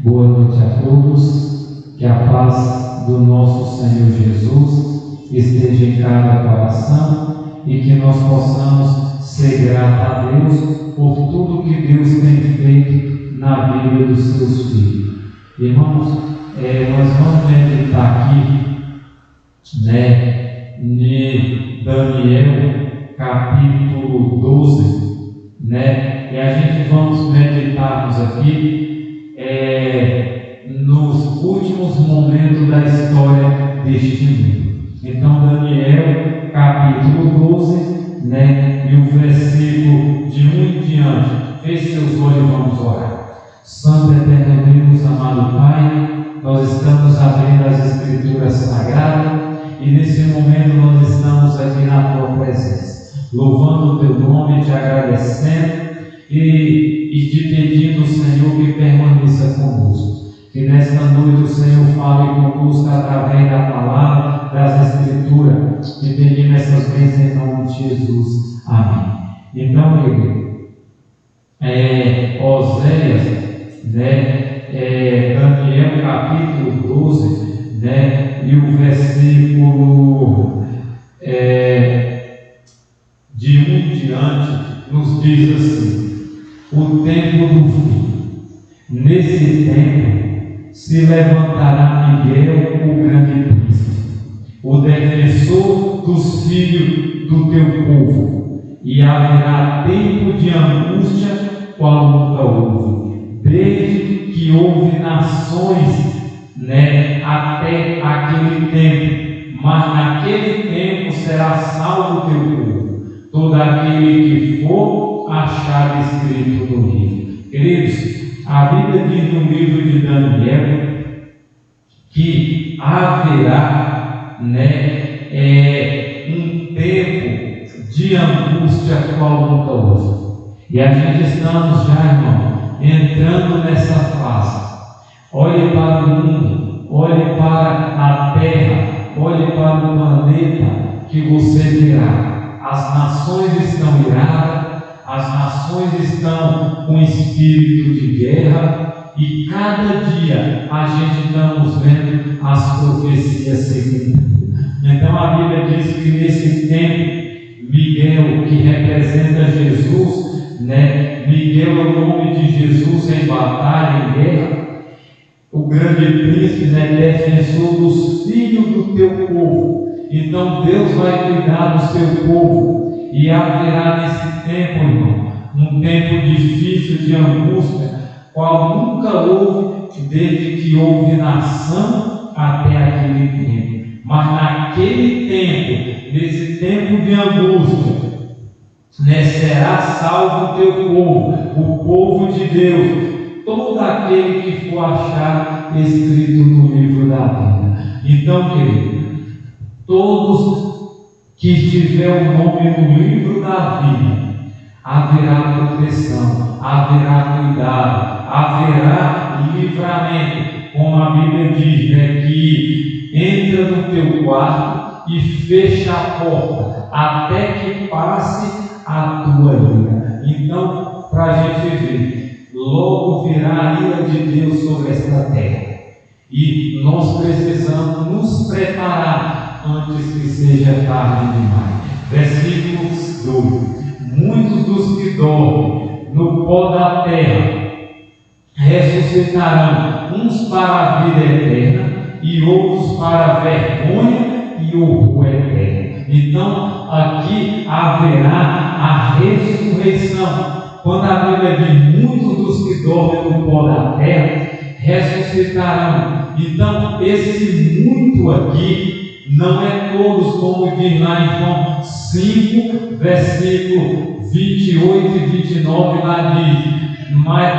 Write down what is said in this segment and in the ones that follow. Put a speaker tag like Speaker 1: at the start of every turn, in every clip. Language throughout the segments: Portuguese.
Speaker 1: Boa noite a todos, que a paz do nosso Senhor Jesus esteja em cada coração e que nós possamos ser gratos a Deus por tudo que Deus tem feito na vida dos seus filhos. Irmãos, nós vamos meditar aqui, em Daniel capítulo 12, e a gente vamos meditarmos aqui nos últimos momentos da história deste mundo. Então, Daniel capítulo 12, e o versículo de 1 em diante. Feche seus olhos e vamos orar. Santo eterno Deus, amado Pai, nós estamos abrindo as Escrituras Sagradas e nesse momento nós estamos aqui na Tua presença, louvando o Teu nome, te agradecendo e te pedindo, Senhor, que permaneça conosco. Que nesta noite o Senhor fale conosco através da palavra, das Escrituras, e pedimos essas bênçãos em nome de Jesus. Amém. Então, querido, Oséias, Daniel capítulo 12, e o versículo de 1 em diante nos diz assim: o tempo do fim. Nesse tempo se levantará Miguel, o grande príncipe, o defensor dos filhos do teu povo, e haverá tempo de angústia qual nunca houve, desde que houve nações, até aquele tempo. Mas naquele tempo será salvo o teu povo, todo aquele que for achado escrito no livro. Queridos, a Bíblia diz no livro de Daniel que haverá um tempo de angústia qual nunca houve. E a gente estamos já, irmão, entrando nessa fase. Olhe para o mundo, olhe para a terra, olhe para o planeta que você verá. As nações estão iradas, as nações estão com espírito de guerra, e cada dia a gente estamos vendo as profecias se cumprindo. Então a Bíblia diz que nesse tempo, Miguel, que representa Jesus, Miguel é o nome de Jesus em batalha, em guerra, o grande príncipe, defensor dos filhos do teu povo. Então Deus vai cuidar do seu povo, e haverá nesse tempo, irmão, um tempo difícil de angústia, qual nunca houve desde que houve nação até aquele tempo. Mas naquele tempo, nesse tempo de angústia, será salvo o teu povo, o povo de Deus, todo aquele que for achado escrito no livro da vida. Então, querido, todos que tiver o nome no livro da vida, haverá proteção, haverá cuidado, haverá livramento, como a Bíblia diz, que entra no teu quarto e fecha a porta, até que passe a tua ira. Então, para a gente ver, logo virá a ira de Deus sobre esta terra, e nós precisamos nos preparar antes que seja tarde demais. Versículo 2: muitos dos que dormem no pó da terra ressuscitarão, uns para a vida eterna e outros para a vergonha e horror eterno. Então aqui haverá a ressurreição. Quando a Bíblia diz muitos dos que dormem no pó da terra ressuscitarão, então esse muito aqui não é todos, como diz lá em João 5, versículo 28 e 29, lá diz: mas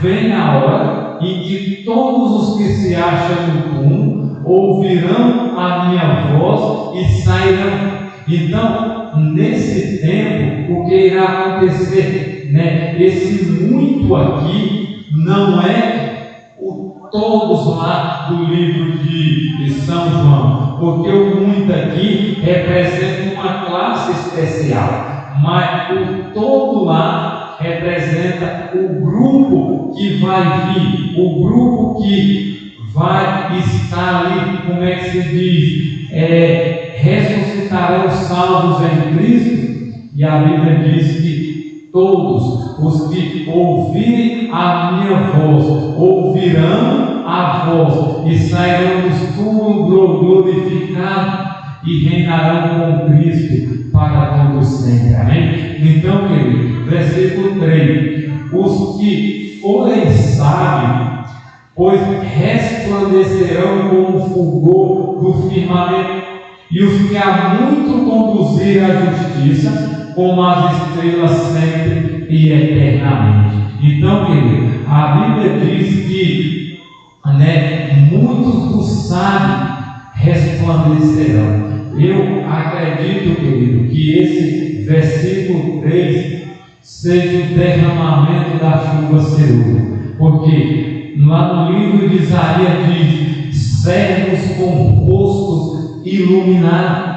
Speaker 1: vem a hora em que todos os que se acham no túmulo ouvirão a minha voz e sairão. Então, nesse tempo, o que irá acontecer? Esse muito aqui não é todos lá do livro de São João, porque o muito aqui representa uma classe especial, mas o todo lá representa o grupo que vai vir, o grupo que vai estar ali, como é que se diz, ressuscitarão salvos em Cristo, e a Bíblia diz que todos os que ouvirem a minha voz, ouvirão a voz, e sairão dos túmulos glorificados, e reinarão com Cristo para todo sempre. Amém? Então, querido, versículo 3: os que forem sábios, pois resplandecerão como o fulgor do firmamento, e os que há muito conduzirem à justiça, como as estrelas sempre e eternamente. Então, querido, a Bíblia diz que muitos dos sábios resplandecerão. Eu acredito, querido, que esse versículo 3 seja o derramamento da chuva serúria, porque lá no livro de Isaías diz: servos com rostos iluminados,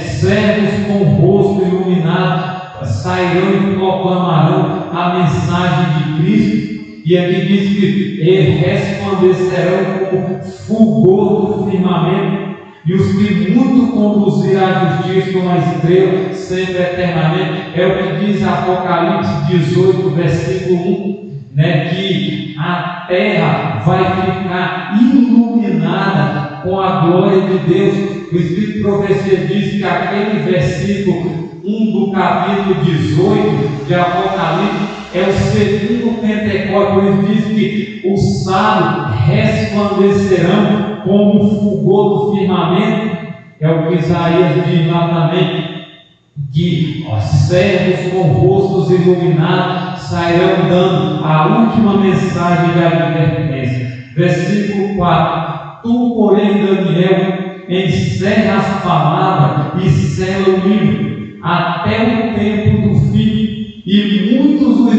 Speaker 1: servos com rosto iluminado sairão e proclamarão a mensagem de Cristo. E aqui diz que eles resplandecerão como fulgor do firmamento, e os que muito conduzirem à justiça como a estrela, sempre eternamente. É o que diz Apocalipse 18, versículo 1, que a terra vai ficar iluminada com a glória de Deus. O Espírito de Profecia diz que aquele versículo 1 do capítulo 18 de Apocalipse é o segundo Pentecostes. Ele diz que os sábios resplandecerão como o fulgor do firmamento. É o que Isaías diz lá também, que os servos com rostos iluminados sairão dando a última mensagem de advertência. Versículo 4: tu, porém, Daniel, encerra as palavras e sela o livro até o tempo do fim, e muitos os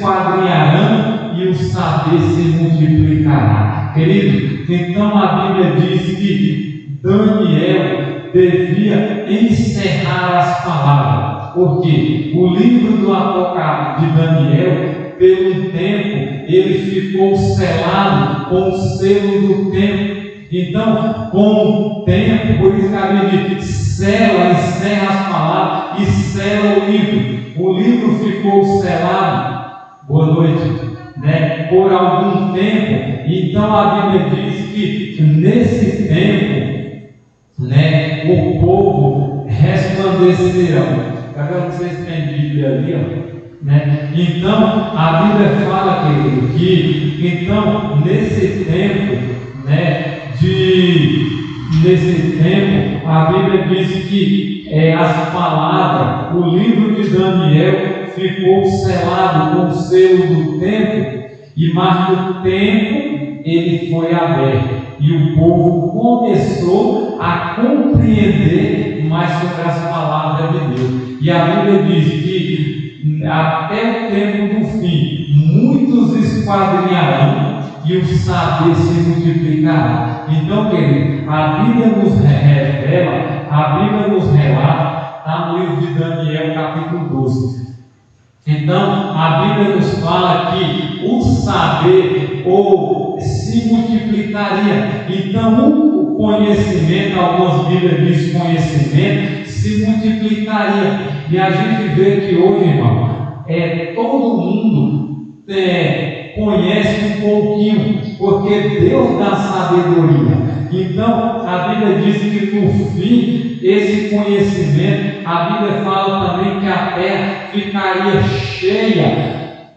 Speaker 1: esquadrinharão e o saber se multiplicará. Querido, então a Bíblia diz que Daniel devia encerrar as palavras, porque o livro do Apocalipse de Daniel, pelo tempo, ele ficou selado com o selo do tempo. Então, com o tempo, por isso que a Bíblia diz: sela, encerra as palavras e sela o livro. O livro ficou selado, boa noite, por algum tempo. Então a Bíblia diz que nesse tempo, o povo resplandecerão. Agora vocês têm Bíblia ali, Então a Bíblia fala, querido, que então nesse tempo, nesse tempo, a Bíblia diz que as palavras, o livro de Daniel ficou selado com o selo do tempo, e mais do tempo ele foi aberto, e o povo começou a compreender mais sobre as palavras de Deus. E a Bíblia diz que até o tempo do fim muitos esquadrinharão e o saber se multiplicará. Então, querido, a Bíblia nos revela, a Bíblia nos relata, está no livro de Daniel, capítulo 12. Então, a Bíblia nos fala que o saber se multiplicaria. Então, o conhecimento, algumas Bíblias dizem conhecimento, se multiplicaria. E a gente vê que hoje, irmão, todo mundo conhece um pouquinho, porque Deus dá sabedoria. Então, a Bíblia diz que no fim, esse conhecimento, a Bíblia fala também que a terra ficaria cheia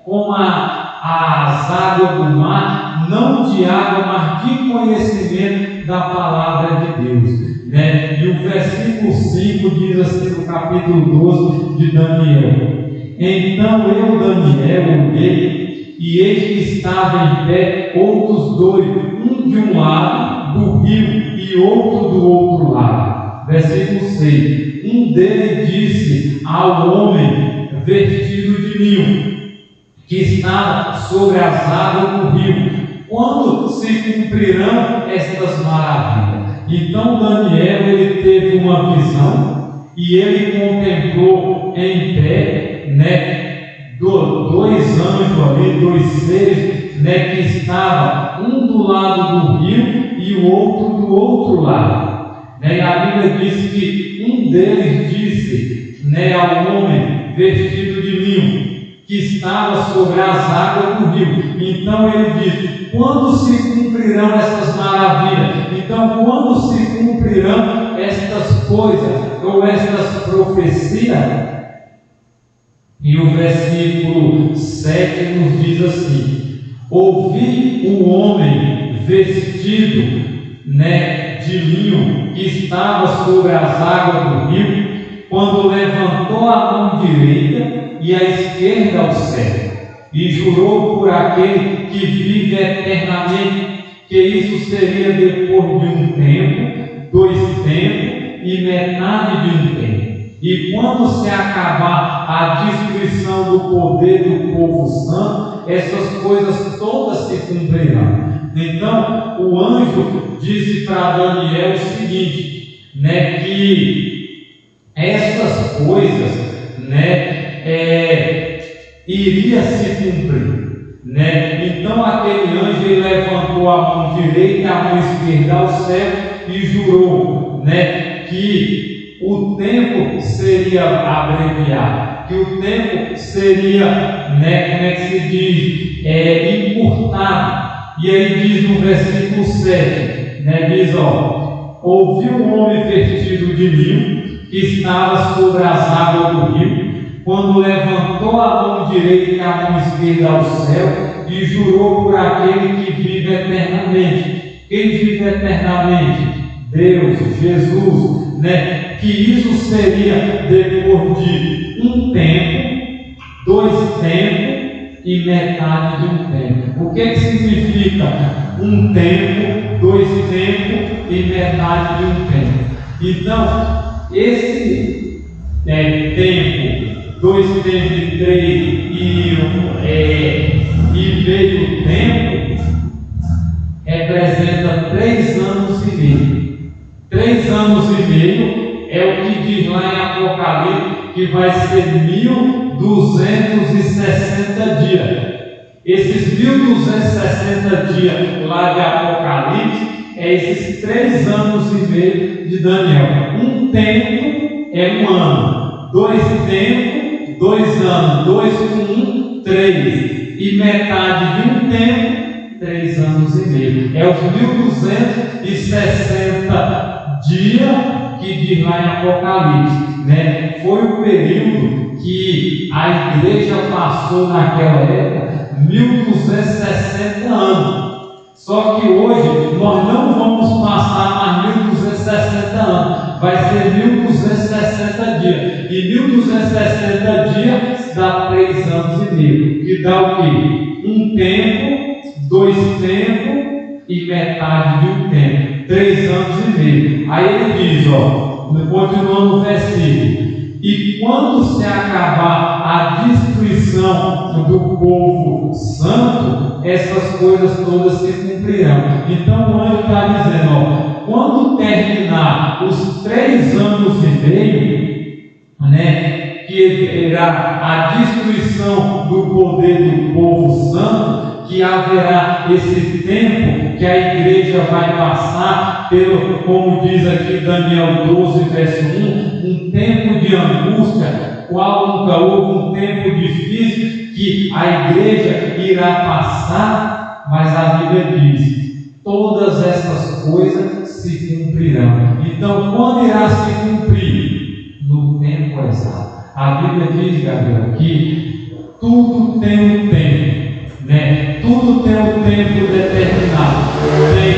Speaker 1: como as águas do mar, não de água, mas de conhecimento da palavra de Deus. E o versículo 5 diz assim, no capítulo 12 de Daniel: então eu, Daniel, olhei, e eis que estava em pé outros dois, um de um lado do rio e outro do outro lado. Versículo 6: um deles disse ao homem vestido de linho, que estava sobre as águas do rio: quando se cumprirão estas maravilhas? Então Daniel, ele teve uma visão, e ele contemplou em pé, 2 anjos ali, dois seres, né, que estavam um do lado do rio e o outro do outro lado. Né? E a Bíblia diz que um deles disse, né, ao homem vestido de linho, que estava sobre as águas do rio. Então ele diz: quando se cumprirão essas maravilhas? Então, quando se cumprirão estas coisas, ou estas profecias? E o versículo 7 nos diz assim: ouvi o homem vestido, né, de linho, que estava sobre as águas do rio, quando levantou a mão direita e a esquerda ao céu, e jurou por aquele que vive eternamente, que isso seria depois de um tempo, 2 tempos e metade de um tempo. E quando se acabar a destruição do poder do povo santo, essas coisas todas se cumprirão. Então, o anjo disse para Daniel o seguinte, né, que essas coisas, né, iria se cumprir, né? Então aquele anjo levantou a mão direita e a mão esquerda ao céu e jurou, né, que o tempo seria abreviado, que o tempo seria, né, como é que se diz, encurtado. E aí diz no versículo 7, né, diz, ouviu um homem vestido de linho, que estava sobre as águas do rio, quando levantou a mão direita e a mão esquerda ao céu, e jurou por aquele que vive eternamente. Quem vive eternamente? Deus, Jesus, né? Que isso seria depois de um tempo, 2 tempos e metade de um tempo. O que significa um tempo, 2 tempos e metade de um tempo? Então, esse tempo, 2 tempos e 3 e meio tempo, representa 3 anos e meio. 3 anos e meio é o que diz lá em Apocalipse, que vai ser 1260 dias. Esses 1260 dias lá de Apocalipse é esses 3 anos e meio de Daniel. Um tempo é um ano, 2 tempos, 2 anos, 2 com 1, 3, e metade de um tempo, 3 anos e meio. É os 1260 dias que diz lá em Apocalipse, né? Foi o período que a igreja passou naquela época, 1260 anos. Só que hoje nós não vamos passar mais 1260 anos, vai ser 1260 dias. E 1260 dias dá 3 anos e meio, que dá o quê? Um tempo, 2 tempos e metade de um tempo, 3 anos e meio. Aí ele diz, continuando o versículo: e quando se acabar a destruição do povo santo, essas coisas todas se cumprirão. Então o anjo está dizendo, quando terminar os 3 anos e meio, né, que haverá a destruição do poder do povo santo, que haverá esse tempo que a igreja vai passar pelo, como diz aqui Daniel 12, verso 1, um tempo de angústia, qual nunca houve, um tempo difícil que a igreja irá passar, mas a Bíblia diz, todas essas coisas se cumprirão. Então, quando irá se cumprir? No tempo exato. A Bíblia diz, Gabriel, que tudo tem um tempo, né? Tudo tem um tempo determinado. Tem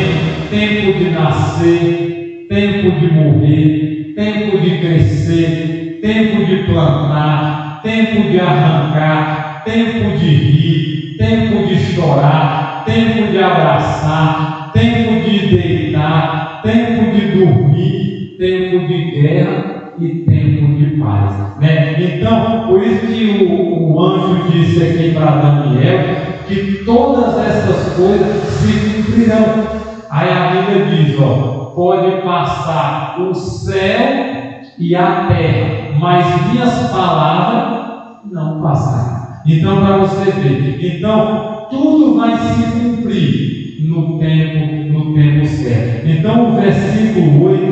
Speaker 1: tempo de nascer, tempo de morrer, tempo de crescer, tempo de plantar, tempo de arrancar, tempo de rir, tempo de chorar, tempo de abraçar, tempo de deitar, tempo de dormir, tempo de guerra e tempo de paz, né? Então, por isso que o anjo disse aqui para Daniel que todas essas coisas se cumprirão. Aí a Bíblia diz, pode passar o céu e a terra, mas minhas palavras não passarão. Então, para você ver, então tudo vai se cumprir no tempo certo. Então, o versículo 8,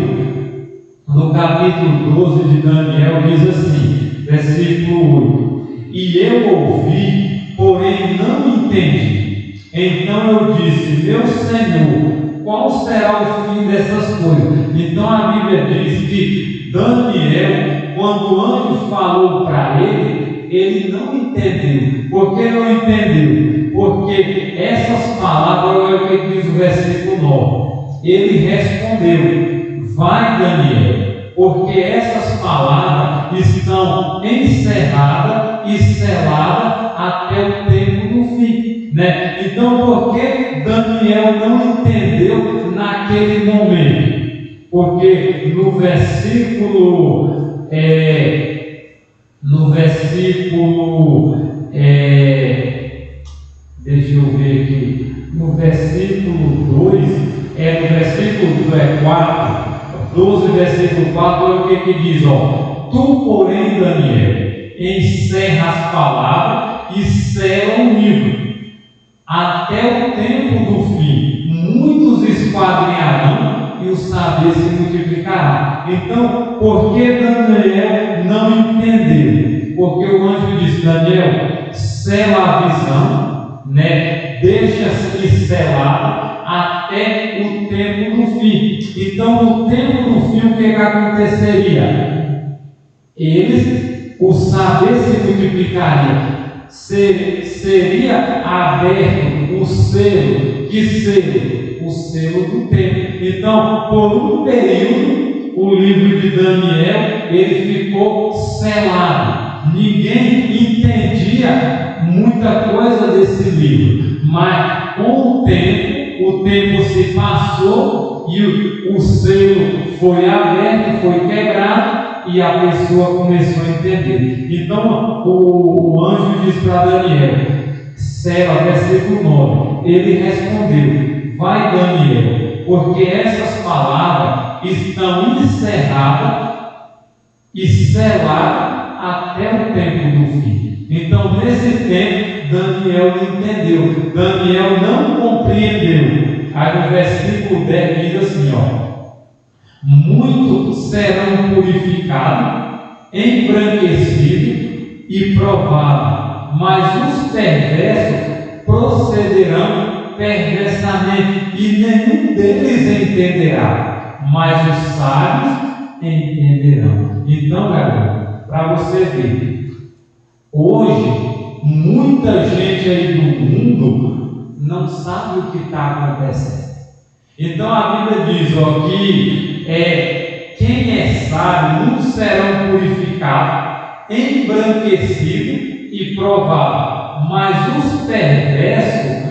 Speaker 1: no capítulo 12 de Daniel, diz assim, versículo 8: E eu ouvi, porém não entendi. Então eu disse: Meu Senhor, qual será o fim dessas coisas? Então a Bíblia diz que Daniel, quando o anjo falou para ele não entendeu. Por que não entendeu? Porque essas palavras, olha o que diz o versículo 9. Ele respondeu: Vai, Daniel, porque essas palavras estão encerradas e seladas até o tempo do fim. Então, por que Daniel não entendeu naquele momento? Porque no versículo deixa eu ver aqui, no versículo 2, no versículo 4, 12, versículo 4, olha o que diz, Tu, porém, Daniel, encerra as palavras e sela o livro, até o tempo do fim. Muitos esquadrinharão e o saber se multiplicará. Então, por que Daniel não entendeu? Porque o anjo disse: Daniel, sela a visão, deixa-se selada até o tempo do fim. Então, no tempo do fim, o que aconteceria? O saber se multiplicaria. Seria aberto o selo. Que selo? O selo do tempo. Então, por um período, o livro de Daniel ele ficou selado. Ninguém entendia muita coisa desse livro, mas com o tempo se passou e o selo foi aberto, foi quebrado e a pessoa começou a entender. Então o anjo diz para Daniel, sela, versículo 9, ele respondeu: Vai, Daniel, porque essas palavras estão encerradas e seladas até o tempo do fim. Então, nesse tempo, Daniel não entendeu, Daniel não compreendeu. Aí no versículo 10 diz assim: muitos serão purificados, embranquecidos e provados, mas os perversos procederão perversamente, e nenhum deles entenderá, mas os sábios entenderão. Então, galera, para você ver, hoje muita gente aí do mundo não sabe o que está acontecendo. Então a Bíblia diz que quem é sábio, muitos serão purificados, embranquecidos e provados, mas os perversos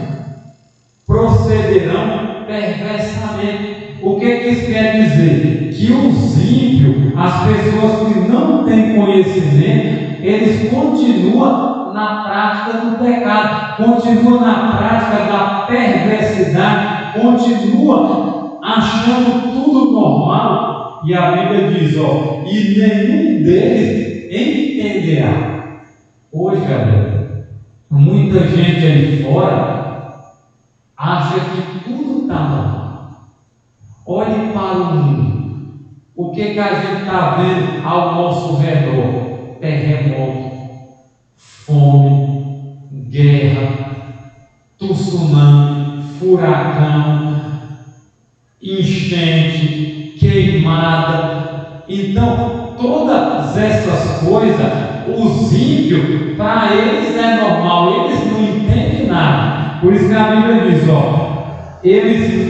Speaker 1: procederão perversamente. O que isso quer dizer? Que os ímpios, as pessoas que não têm conhecimento, eles continuam na prática do pecado, continuam na prática da perversidade, continuam achando tudo normal. E a Bíblia diz, e nenhum deles entenderá. Hoje, galera, muita gente aí fora acha que tudo está normal. Olhe para o mundo. O que a gente está vendo ao nosso redor? Terremoto, fome, guerra, tsunami, furacão, enchente, queimada. Então, todas essas coisas, os ímpios, para eles é normal, eles não entendem nada. Por isso que a Bíblia diz,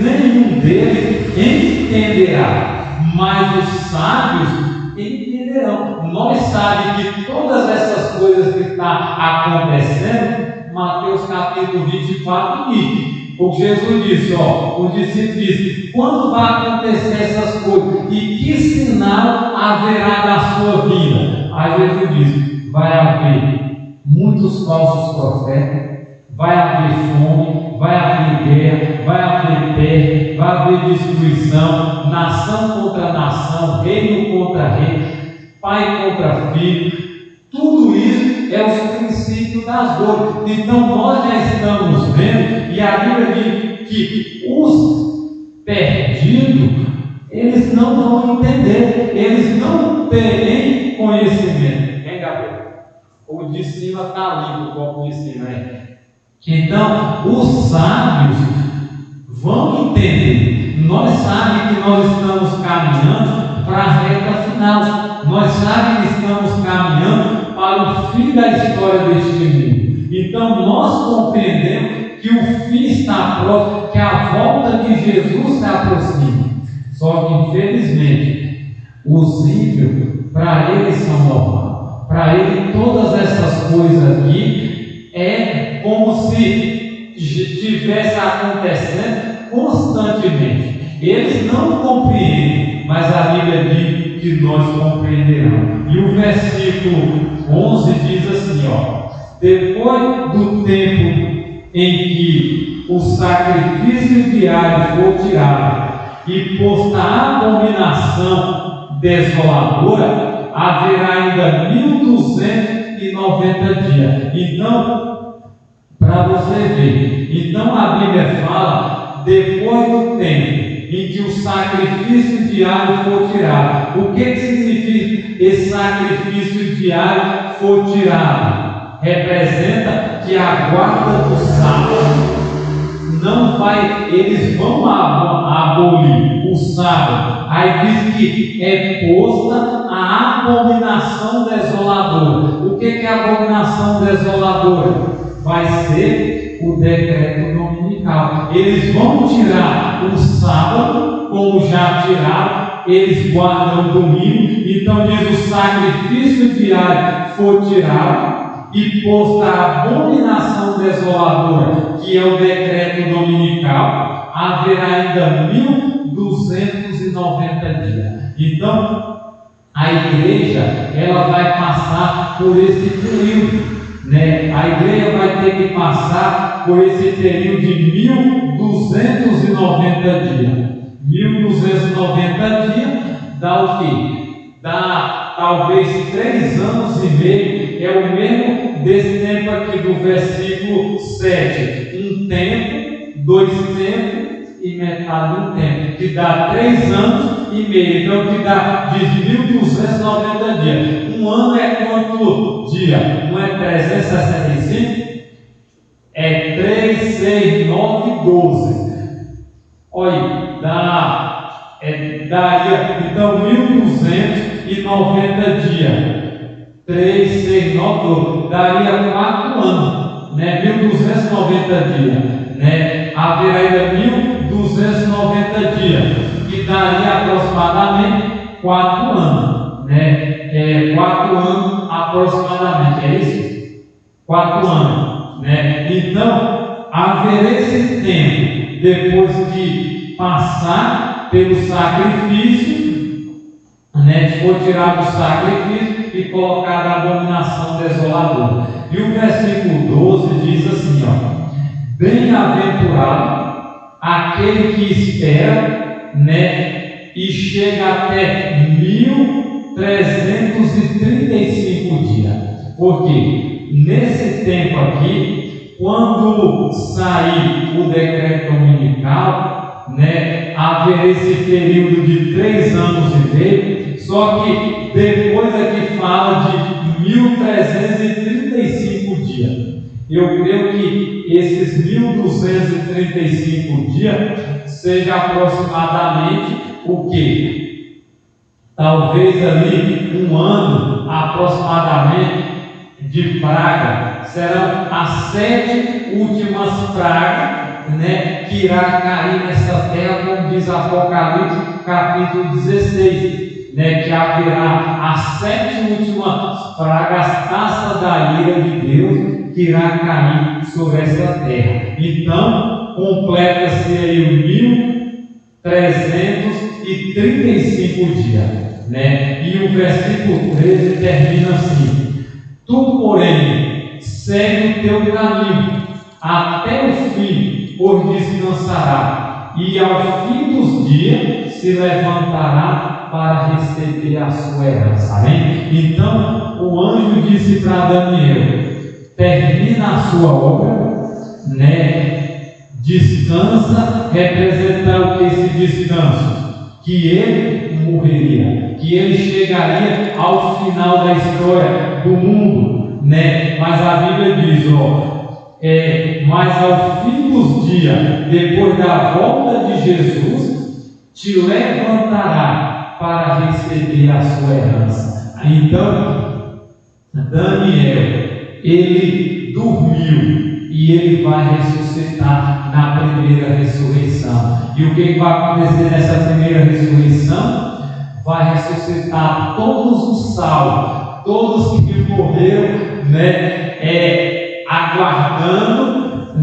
Speaker 1: nenhum deles entenderá, mas os sábios entenderão. Nós sabemos que todas essas coisas que estão acontecendo, Mateus capítulo 24 diz. Porque Jesus disse, o discípulo disse: quando vai acontecer essas coisas? E que sinal haverá da sua vida? Aí Jesus disse: vai haver muitos falsos profetas, vai haver fome, vai haver guerra, vai haver peste, vai haver destruição, nação contra nação, reino contra reino, pai contra filho. Tudo isso é os princípios das dores. Então nós já estamos vendo, e a Bíblia diz que os perdidos, eles não vão entender, eles não terem conhecimento. Quem, Gabriel? O de cima está ali, o copo de cima, né? Então, os sábios vão entender. Nós sabemos que nós estamos caminhando para a reta final. Nós sabemos que estamos caminhando para o fim da história deste mundo. Então, nós compreendemos que o fim está próximo, que a volta de Jesus se aproxima. Só que, infelizmente, os ímpios, para eles são normais. Para eles, todas essas coisas aqui é como se estivesse acontecendo constantemente. Eles não compreendem, mas a Bíblia diz que nós compreenderemos. E o versículo 11 diz assim, ó: depois do tempo em que o sacrifício diário for tirado e posta a abominação desoladora, haverá ainda 1290 dias. Então, para você ver, então a Bíblia fala depois do tempo em que o sacrifício diário for tirado. O que significa esse sacrifício diário for tirado? Representa que a guarda do sábado não vai, eles vão abolir o sábado. Aí diz que é posta a abominação desoladora. O que é a abominação desoladora? Vai ser o decreto dominical. Eles vão tirar o sábado, como já tiraram, eles guardam o domingo. Então diz: o sacrifício diário for tirado e posta a abominação desoladora, que é o decreto dominical, haverá ainda 1290 dias. Então, a igreja, ela vai passar por esse período, né? A igreja vai ter que passar por esse período de 1290 dias. 1290 dias dá o quê? Dá talvez 3 anos e meio. É o mesmo desse tempo aqui do versículo 7. Um tempo, 2 tempos e metade do tempo, que dá 3 anos e meio. Então, que dá de 1290 dias. Um ano é quanto dia? Não é 365? É 3, 6, 9, 12. Olha, daria então 1290 dias. 3, 6, 9, 12. Daria 4 anos, né? 1290 dias, né? Haverá ainda 1290 dias, que daria aproximadamente 4 anos, né? 4 anos aproximadamente, é isso? 4 anos, né? Então, haverá esse tempo depois de passar pelo sacrifício, né? For tirado o sacrifício e colocado a abominação desoladora. E o versículo 12 diz assim, ó: bem-aventurado aquele que espera, né, e chega até 1335 dias. Porque nesse tempo aqui, quando sair o decreto dominical, né, haverá esse período de 3 anos e meio. Só que depois aqui fala de 1335 dias. Eu creio que esses 1235 dias seja aproximadamente o quê? Talvez ali 1 ano aproximadamente de praga. Serão as 7 últimas pragas, né, que irá cair nessa terra, como diz Apocalipse capítulo 16. Né, que haverá as 7 últimas pragas, taça da ira de Deus, que irá cair sobre essa terra. Então, completa-se aí 1335 dias, né? E o versículo 13 termina assim: tu, porém, segue o teu caminho até o fim, pois descansará, e ao fim dos dias se levantará para receber a sua herança. Amém? Então o anjo disse para Daniel: termina a sua obra, descansa, representa esse descanso, que ele morreria, que ele chegaria ao final da história do mundo, mas a Bíblia diz, mas ao fim dos dias, depois da volta de Jesus, te levantará para receber a sua herança. Então, Daniel, ele dormiu e ele vai ressuscitar na primeira ressurreição. E o que vai acontecer nessa primeira ressurreição? Vai ressuscitar todos os salvos, todos que morreram, aguardando,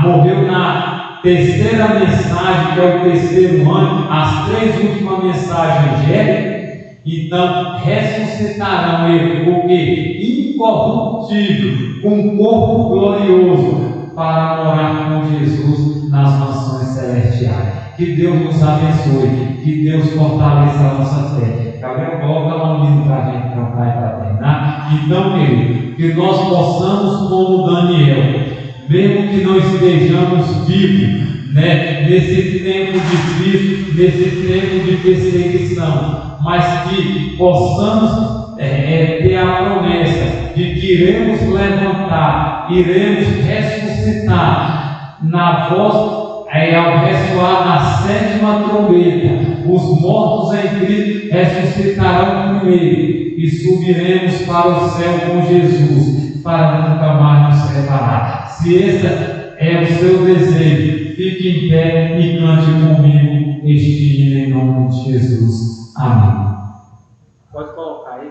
Speaker 1: morreu na terceira mensagem, que é o terceiro ano, as 3 últimas mensagens angélicas. Então ressuscitarão ele, porque incorruptível, com um corpo glorioso, para morar com Jesus nas mansões celestiais. Que Deus nos abençoe, que Deus fortaleça a nossa fé. Gabriel, coloca lá um livro para a gente cantar e para terminar. Então, querido, que nós possamos, como Daniel, mesmo que não estejamos vivos, nesse tempo difícil, nesse tempo de perseguição, mas que possamos ter a promessa de que iremos levantar, iremos ressuscitar na voz, ao ressoar na 7ª trombeta, os mortos em Cristo ressuscitarão primeiro e subiremos para o céu com Jesus, para nunca mais nos separar. Se esse é o seu desejo, fique em pé e cante comigo este hino em nome de Jesus. Amém. Pode colocar aí.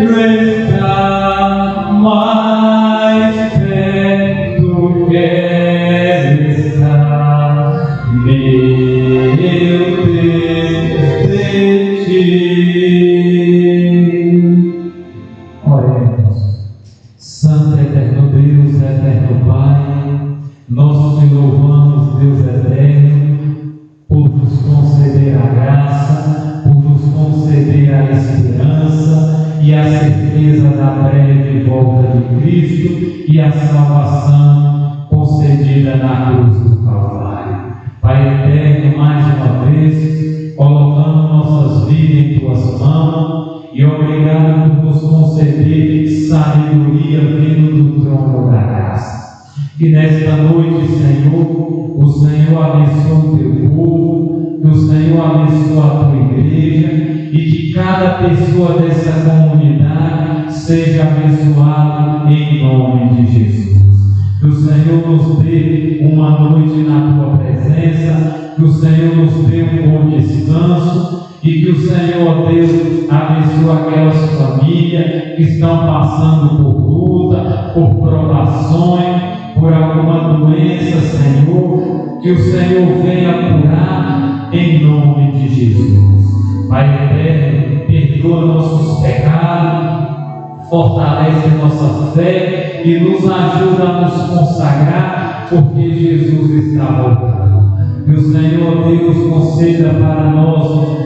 Speaker 2: Praise
Speaker 1: e a salvação concedida na cruz do Calvário. Pai eterno, mais uma vez, colocando nossas vidas em tuas mãos, e obrigado por nos conceder sabedoria vindo do trono da graça. Que nesta noite, Senhor, o Senhor abençoe o teu povo, que o Senhor abençoe a tua igreja, e que cada pessoa dessa comunidade seja abençoada em nome de Jesus. Que o Senhor nos dê uma noite na tua presença, que o Senhor nos dê um bom descanso, e que o Senhor, Deus, abençoe aquelas famílias que estão passando por luta, por provações, por alguma doença, Senhor, que o Senhor venha curar em nome de Jesus. Pai eterno, perdoa nossos pecados, fortalece nossa fé e nos ajuda a nos consagrar, porque Jesus está voltando. Que o Senhor Deus conceda para nós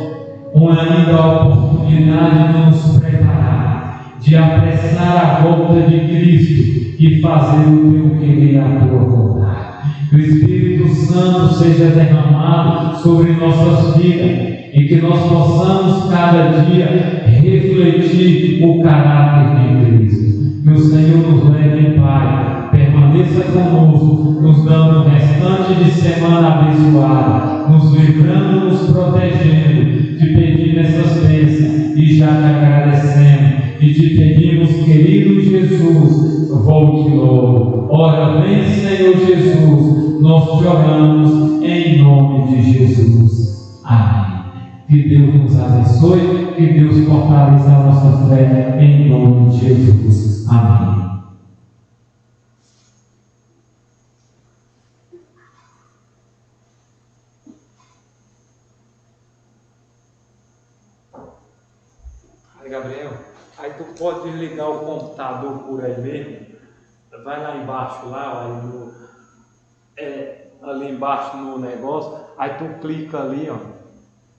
Speaker 1: uma ainda oportunidade de nos preparar, de apressar a volta de Cristo e fazer o teu querer e a tua vontade. Que o Espírito Santo seja derramado sobre nossas vidas e que nós possamos cada dia refletir o caráter de Cristo. Que o Senhor nos leve em paz, permaneça conosco, nos dando um restante de semana abençoada, nos livrando, nos protegendo, te pedimos essas bênçãos e já te agradecemos e te pedimos, querido Jesus, volte logo. Ora, vem, Senhor Jesus, nós te oramos em nome de Jesus. Amém. Que Deus nos abençoe, que Deus fortaleça a nossa fé em nome de Jesus. Amém. Aí, Gabriel, aí tu pode desligar o computador por aí mesmo. Vai lá embaixo, lá, ali embaixo no negócio, aí tu clica ali, ó,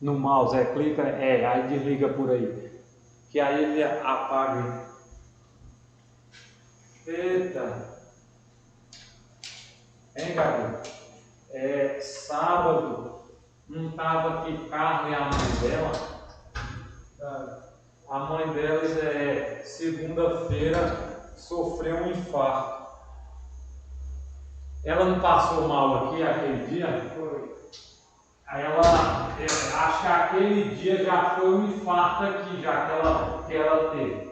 Speaker 1: no mouse, clica, aí desliga por aí, que aí ele apaga. Eita! Hein, Gabriel? Sábado, não estava aqui Carla e a mãe dela. A mãe delas, segunda-feira, sofreu um infarto. Ela não passou mal aqui aquele dia? Foi. Aí ela, acho que aquele dia já foi um infarto aqui, já que ela teve.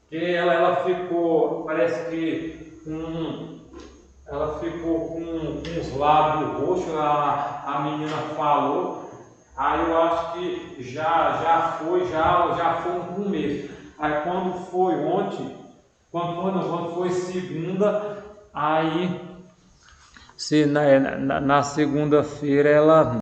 Speaker 1: Porque ela ficou, parece que ela ficou com uns lábios roxos, a menina falou. Aí eu acho que já foi um começo. Aí quando foi ontem, quando foi segunda, aí na segunda-feira ela